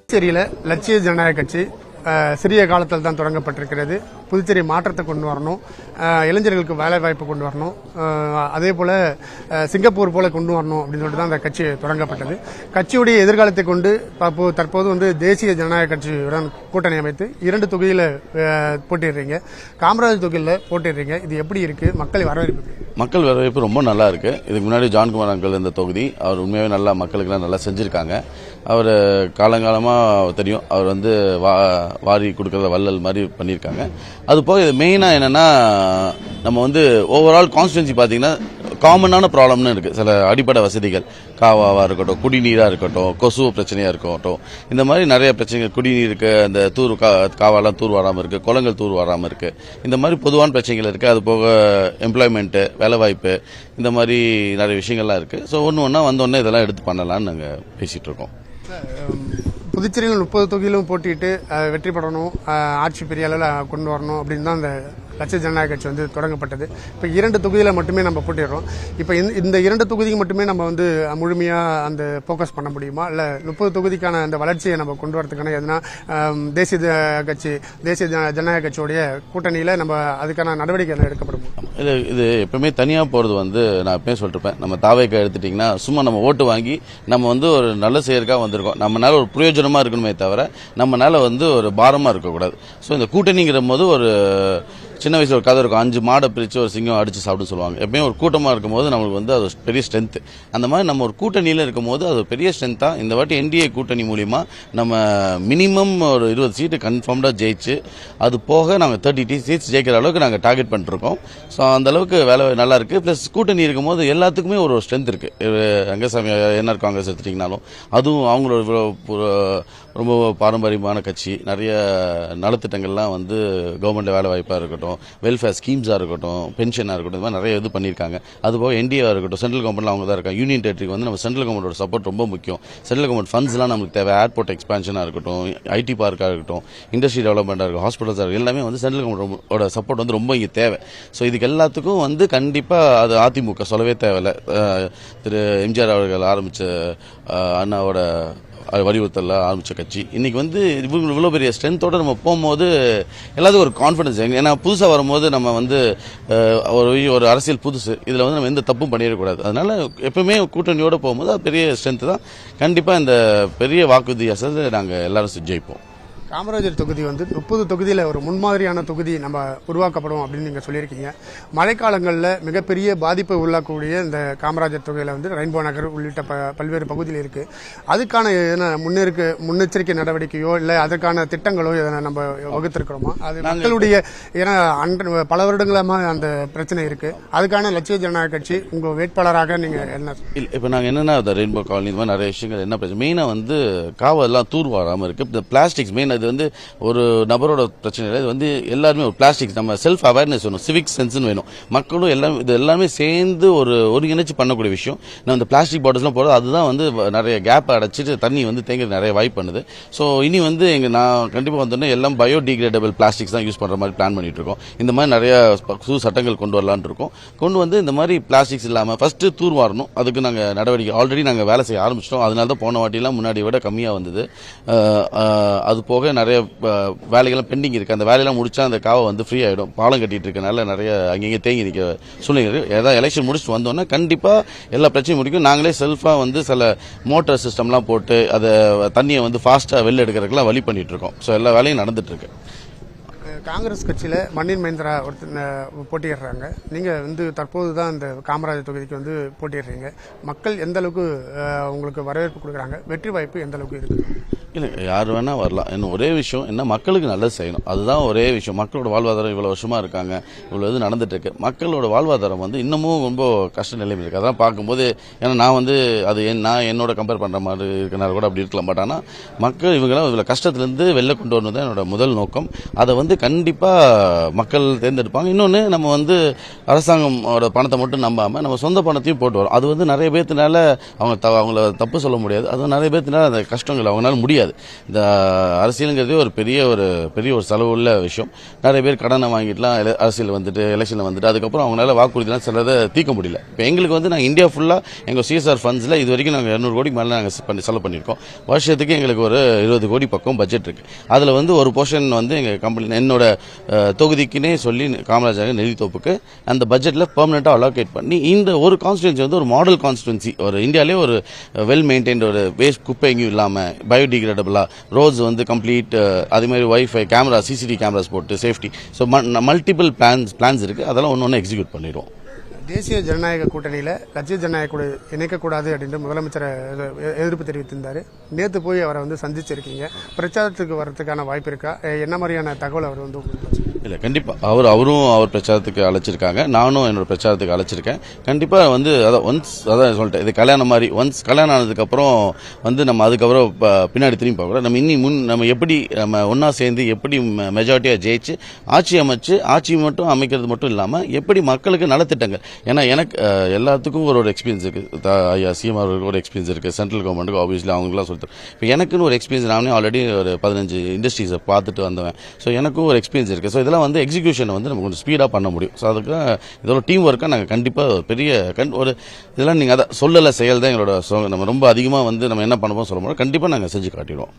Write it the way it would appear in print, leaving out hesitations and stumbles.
புதுச்சேரியில் லட்சிய ஜனநாயக கட்சி சிறிய காலத்தில் தான் தொடங்கப்பட்டிருக்கிறது. புதுச்சேரி மாற்றத்தை கொண்டு வரணும், இளைஞர்களுக்கு வேலை வாய்ப்பு கொண்டு வரணும், அதே போல சிங்கப்பூர் போல கொண்டு வரணும் அப்படின்னு சொல்லிட்டு தான் அந்த கட்சி தொடங்கப்பட்டது. கட்சியுடைய எதிர்காலத்தை கொண்டு தற்போது தேசிய ஜனநாயக கட்சியுடன் கூட்டணி அமைத்து 2 தொகுதியில் போட்டிடுறீங்க. காமராஜர் தொகுதியில் போட்டிடுறீங்க. இது எப்படி இருக்கு? மக்கள் வரவேற்பு ரொம்ப நல்லா இருக்கு. இதுக்கு முன்னாடி ஜான்குமார் அங்கிள் இந்த தொகுதி அவர் உண்மையாவே நல்லா மக்களுக்கு நல்லா செஞ்சிருக்காங்க. அவர் காலங்காலமா தெரியும், அவர் வாரி கொடுக்கறத வள்ளல் மாதிரி பண்ணியிருக்காங்க. அது போக இது மெயினா என்னன்னா, நம்ம ஓவரால் கான்ஸ்டிடுவன்சி பாத்தீங்கன்னா காமனான ப்ராப்ளம்னு இருக்கு. சில அடிப்படை வசதிகள், காவாவா இருக்கட்டும், குடிநீரா இருக்கட்டும், கொசு பிரச்சனையா இருக்கட்டும், இந்த மாதிரி நிறைய பிரச்சனைகள். குடிநீருக்கு அந்த காவாலாம் தூர் வராமல் இருக்கு, குளங்கள் தூர் வராமல் இருக்கு, இந்த மாதிரி பொதுவான பிரச்சனைகள் இருக்கு. அது போக எம்ப்ளாய்மெண்ட், வேலைவாய்ப்பு, இந்த மாதிரி நிறைய விஷயங்கள்லாம் இருக்கு. ஸோ ஒன்று வந்தோடனே இதெல்லாம் எடுத்து பண்ணலாம்னு நாங்கள் பேசிட்டு இருக்கோம். புதுச்சேரியில் 30 தொகுதியிலும் போட்டிட்டு வெற்றி பெறணும், ஆட்சி பெரிய அளவில் கொண்டு வரணும் அப்படின்னு தான் அந்த லட்சிய ஜனநாயக கட்சி தொடங்கப்பட்டது. இப்போ 2 தொகுதியில் மட்டுமே நம்ம போட்டிடுறோம். இப்போ இந்த 2 தொகுதிக்கு மட்டுமே நம்ம முழுமையாக அந்த ஃபோக்கஸ் பண்ண முடியுமா? இல்லை 30 தொகுதிக்கான அந்த வளர்ச்சியை நம்ம கொண்டு வரதுக்கான எதுனா தேசிய ஜனநாயக கட்சியோடைய கூட்டணியில் நம்ம அதுக்கான நடவடிக்கை எடுக்கப்படும்? இல்லை, இது எப்பவுமே தனியாக போகிறது நான் எப்பயும் சொல்லிருப்பேன். நம்ம தாவேக்கா எடுத்துட்டிங்கன்னா சும்மா நம்ம ஓட்டு வாங்கி நம்ம ஒரு நல்ல செயற்காக வந்திருக்கோம். நம்மளால ஒரு பிரயோஜனமாக இருக்கணுமே தவிர நம்மளால ஒரு பாரமாக இருக்கக்கூடாது. ஸோ இந்த கூட்டணிங்கிற போது ஒரு சின்ன வயசுல ஒரு கதை இருக்கும், 5 மாடை பிரிச்சு ஒரு சிங்கம் அடிச்சு சாப்பிட்டு சொல்லுவாங்க. எப்பயும் ஒரு கூட்டமா இருக்கும் போது நம்மளுக்கு அது பெரிய ஸ்ட்ரென்த். அந்த மாதிரி நம்ம ஒரு கூட்டணியில இருக்கும் போது அது பெரிய ஸ்ட்ரென்த்தா. இந்த வாட்டி என்டிஏ கூட்டணி மூலியமா நம்ம மினிமம் ஒரு 20 சீட்டு கன்ஃபார்ம்டா ஜெயிச்சு, அது போக நாங்கள் 30 சீட்ஸ் ஜெயிக்கிற அளவுக்கு நாங்கள் டார்கெட் பண்ணிருக்கோம். ஸோ அந்த அளவுக்கு வேலை நல்லா இருக்கு. பிளஸ் கூட்டணி இருக்கும் போது எல்லாத்துக்குமே ஒரு ஸ்ட்ரென்த் இருக்கு. ரங்கசாமி என்ஆர் காங்கிரஸ் எடுத்துட்டீங்கனாலும் அதுவும் அவங்களோட ரொம்ப பாரம்பரியமான கட்சி. நிறைய நலத்திட்டங்கள்லாம் கவர்மெண்ட் வேலை வாய்ப்பா இருக்கட்டும், வெல்ஃபேர் ஸ்கீம்ஸா இருக்கட்டும், பென்ஷனா இருக்கட்டும், இந்த மாதிரி நிறைய இது பண்ணியிருக்காங்க. அதுபோக என்டிஏவா இருக்கட்டும், சென்ட்ரல் கவர்மெண்ட்ல அவங்க தான் இருக்காங்க. யூனியன் டெரிட்டரிக்கு நம்ம சென்ட்ரல் கவர்மெண்டோட சப்போர்ட் ரொம்ப முக்கியம். சென்ட்ரல் கவர்மெண்ட் ஃபண்ட்ஸ்லாம் நமக்கு தேவை. ஏர்போர்ட் எக்ஸ்பான்ஷனா இருக்கட்டும், ஐடி பார்க்கா இருக்கட்டும், இண்டஸ்ட்ரி டெவலப்மெண்டா இருக்கட்டும், ஹாஸ்பிட்டல்ஸா இருக்கட்டும், எல்லாமே சென்ட்ரல் கவர்மெண்டோட சப்போர்ட் ரொம்ப இங்கே தேவை. ஸோ இதுக்கு எல்லாத்துக்கும் கண்டிப்பா அது அதிமுக சொல்லவே தேவையில்லை. திரு எம்ஜிஆர் அவர்கள் ஆரம்பிச்ச அண்ணாவோட வலியுறுத்தல ஆரம்பிச்ச கட்சி இன்னைக்கு இவ்வளவு பெரிய ஸ்ட்ரென்த்தோட நம்ம போகும்போது எல்லாத்துக்கும் ஒரு கான்பிடன்ஸ். ஏன்னா புதுசா வரும்போது நம்ம ஒரு அரசியல் புதுசு, இதுல நம்ம எந்த தப்பும் பண்ணிடக்கூடாது. அதனால எப்பவுமே கூட்டணியோட போகும்போது அது பெரிய ஸ்ட்ரென்த் தான். கண்டிப்பா இந்த பெரிய வாக்கு வித்தியாசத்தை நாங்க எல்லாரும் ஜெயிப்போம். காமராஜர் தொகுதி 30 தொகுதியில் ஒரு முன்மாதிரியான தொகுதி நம்ம உருவாக்கப்படும் அப்படின்னு நீங்க சொல்லியிருக்கீங்க. மழைக்காலங்களில் மிகப்பெரிய பாதிப்பை உள்ளாக்கக்கூடிய இந்த காமராஜர் தொகுதியில் ரெயின்போ நகர் உள்ளிட்ட பல்வேறு பகுதியில் இருக்கு. அதுக்கான முன்னெச்சரிக்கை நடவடிக்கையோ இல்லை அதற்கான திட்டங்களோ எதனா நம்ம வகுத்திருக்கிறோமா? அது மக்களுடைய பல வருடங்களாக அந்த பிரச்சனை இருக்கு. அதுக்கான லட்சிய ஜனநாயக கட்சி உங்க வேட்பாளராக நீங்க என்ன? இப்ப நாங்க என்னன்னா ரெயின்போ காலனி இந்த மாதிரி நிறைய விஷயங்கள் என்ன பிரச்சனை மெயினா காவெல்லாம் தூர் வராம இருக்கு. இந்த பிளாஸ்டிக்ஸ் மெயின் இது ஒரு நபரோட பிரச்சனை இல்லை. இது எல்லாருமே ஒரு பிளாஸ்டிக் நம்ம செல்ஃப் அவேர்னஸ் வேணும், சிவிக் சென்ஸ் வேணும். மக்களும் இது எல்லாமே சேர்ந்து ஒரு ஒருங்கிணைச்சு பண்ணக்கூடிய விஷயம். நம்ம இந்த பிளாஸ்டிக் பாட்டில்ஸ்லாம் போடுறது அதுதான் நிறைய கேப் அடைச்சிட்டு தண்ணி தேங்க நிறைய வாய்ப்பு பண்ணுது. ஸோ இனி நான் கண்டிப்பா வந்தோடனே எல்லாம் பயோடிகிரேடபிள் பிளாஸ்டிக்ஸ் தான் யூஸ் பண்ற மாதிரி பிளான் பண்ணிட்டு இருக்கோம். இந்த மாதிரி நிறைய புது சட்டங்கள் கொண்டு வரலான்னு இருக்கோம். கொண்டு இந்த மாதிரி பிளாஸ்டிக்ஸ் இல்லாம ஃபர்ஸ்ட் தூர் வாரணும். அதுக்கு நாங்க நடவடிக்கை ஆல்ரெடி நாங்க வேலை செய்ய ஆரம்பிச்சிட்டோம். அதனால தான் போன வாட்டிலாம் முன்னாடி விட கம்மியா வந்தது. அது போக நிறைய வேலைகள் பெண்டிங் இருக்கு. அந்த வேலையெல்லாம் முடிச்சா அந்த காவை ஃப்ரீ ஆயிடும். பாலம் கட்டிட்டு இருக்கனால நிறைய அங்கங்கே தேங்கி நிற்க சூழ்நிலை. ஏதாவது எலெக்ஷன் முடிச்சுட்டு வந்தோம்னா கண்டிப்பா எல்லா பிரச்சனையும் முடிக்கும். நாங்களே செல்ஃபா சில மோட்டார் சிஸ்டம்லாம் போட்டு அதை தண்ணியை ஃபாஸ்டா வெளில எடுக்கிறதுக்கெல்லாம் வழி பண்ணிட்டு இருக்கோம். ஸோ எல்லா வேலையும் நடந்துட்டு இருக்கு. காங்கிரஸ் கட்சியில் மண்ணின் மஹிந்திரா போட்டியிடுறாங்க. நீங்கள் தற்போது தான் இந்த காமராஜர் தொகுதிக்கு போட்டிடுறீங்க. மக்கள் எந்த அளவுக்கு உங்களுக்கு வரவேற்பு கொடுக்குறாங்க? வெற்றி வாய்ப்பு எந்த அளவுக்கு இருக்கு? இல்லை, யார் வேணா வரலாம். இன்னும் ஒரே விஷயம் என்ன, மக்களுக்கு நல்லது செய்யணும். அதுதான் ஒரே விஷயம். மக்களோட வாழ்வாதாரம் இவ்வளவு வருஷமா இருக்காங்க, இவ்வளவு இது நடந்துட்டு இருக்கு. மக்களோட வாழ்வாதாரம் இன்னமும் ரொம்ப கஷ்ட நிலைமை இருக்கு. அதெல்லாம் பார்க்கும்போது ஏன்னா நான் அது நான் என்னோட கம்பேர் பண்ற மாதிரி இருக்கனால கூட அப்படி இருக்கலாம். பட் ஆனால் மக்கள் இவங்கெல்லாம் இவ்வளவு கஷ்டத்திலிருந்து வெளில கொண்டு வரணும் தான் என்னோட முதல் நோக்கம். அதை கண்டிப்பா மக்கள் தேர்ந்தெடுப்பாங்க. இன்னொன்று நம்ம அரசாங்கமோட பணத்தை மட்டும் நம்பாம நம்ம சொந்த பணத்தையும் போட்டு வரோம். அது நிறைய பேர்த்தினால அவங்கள தப்பு சொல்ல முடியாது. அது நிறைய பேர்த்தினால அந்த கஷ்டங்கள் அவங்களால முடியாது. முடியாது. இந்த அரசியலுங்கிறதே ஒரு பெரிய ஒரு செலவு உள்ள விஷயம். நிறைய பேர் கடனை வாங்கிட்டுலாம் அரசியல் வந்துட்டு எலெக்ஷனில் வந்துட்டு அதுக்கப்புறம் அவங்களால வாக்குறுதிலாம் சிலதை தீர்க்க முடியல. இப்போ எங்களுக்கு வந்து நாங்கள் இந்தியா ஃபுல்லாக எங்கள் சிஎஸ்ஆர் ஃபண்ட்ஸில் இது வரைக்கும் நாங்கள் 200 கோடிக்கு மேலே நாங்கள் செலவு பண்ணியிருக்கோம். வருஷத்துக்கு எங்களுக்கு ஒரு 20 கோடி பக்கம் பட்ஜெட் இருக்கு. அதில் வந்து ஒரு போர்ஷன் வந்து எங்கள் கம்பெனி என்னோட தொகுதிக்குன்னே சொல்லி காமராஜர் நெல்லித்தோப்புக்கு அந்த பட்ஜெட்டில் பெர்மனெண்ட்டாக அலோகேட் பண்ணி இந்த ஒரு கான்ஸ்டிடுவன்சி வந்து ஒரு மாடல் கான்ஸ்டிடுவன்சி, ஒரு இந்தியாவிலே ஒரு வெல் மெயின்டைன்ட், ஒரு வேஸ்ட் குப்பை எங்கேயும் இல்லாமல் பயோடிகிரேடபிளாக ரோட்ஸ் வந்து கம்ப்ளீட், அதே மாதிரி வைஃபை கேமரா சிசிடிவி கேமராஸ் போட்டு சேஃப்டி. ஸோ மல்டிபிள் பிளான்ஸ் இருக்கு. அதெல்லாம் ஒன்று எக்ஸிக்யூட் பண்ணிடுவோம். தேசிய ஜனநாயக கூட்டணியில் கட்சி ஜனநாயக கூட இணைக்கக்கூடாது அப்படின்ட்டு முதலமைச்சர் எதிர்ப்பு தெரிவித்திருந்தார். நேற்று போய் அவரை வந்து சந்திச்சிருக்கீங்க. பிரச்சாரத்துக்கு வர்றதுக்கான வாய்ப்பு இருக்கா? என்ன மாதிரியான தகவல் அவர் வந்து உங்களுக்கு? இல்லை, கண்டிப்பாக அவரும் பிரச்சாரத்துக்கு அழைச்சிருக்காங்க, நானும் என்னோட பிரச்சாரத்துக்கு அழைச்சிருக்கேன். கண்டிப்பாக வந்து அதான் சொல்லிட்டேன், இது கல்யாணம் மாதிரி. ஒன்ஸ் கல்யாணம் ஆனதுக்கப்புறம் வந்து நம்ம அதுக்கப்புறம் பின்னாடி திரும்பி பார்க்கக்கூடாது. நம்ம நம்ம எப்படி நம்ம ஒன்றா சேர்ந்து எப்படி மெஜாரிட்டியாக ஜெயிச்சு ஆட்சி அமைச்சு ஆட்சி மட்டும் அமைக்கிறது மட்டும் இல்லாமல் எப்படி மக்களுக்கு நலத்திட்டங்கள். ஏன்னா எனக்கு எல்லாத்துக்கும் ஒரு எக்ஸ்பீரியன்ஸ் இருக்குது. ஐயா சிஎம் அவர்களுக்கு ஒரு எக்ஸ்பீரியன்ஸ் இருக்குது, சென்ட்ரல் கவர்மெண்ட்டுக்கு ஆப்வியஸ்லி அவங்களாம் சொல்லிட்டு. இப்போ எனக்குன்னு ஒரு எக்ஸ்பீரியன்ஸ், நானே ஆல்ரெடி ஒரு 15 இண்டஸ்ட்ரீஸை பார்த்துட்டு வந்தவன். ஸோ எனக்கும் ஒரு எக்ஸ்பீரியன்ஸ் இருக்குது. ஸோ இதெல்லாம் வந்து எக்ஸிகியூஷனை வந்து நம்ம கொஞ்சம் ஸ்பீடாக பண்ண முடியும். ஸோ அதுக்கு இதோட டீம் ஒர்க்காக நாங்கள் கண்டிப்பாக பெரிய ஒரு இதெல்லாம் நீங்கள் அதை சொல்லலை, செயல் தான் எங்களோட. நம்ம ரொம்ப அதிகமாக வந்து நம்ம என்ன பண்ண போகிறோம் சொல்ல முடியும். கண்டிப்பாக நாங்கள் செஞ்சு காட்டிடுவோம்.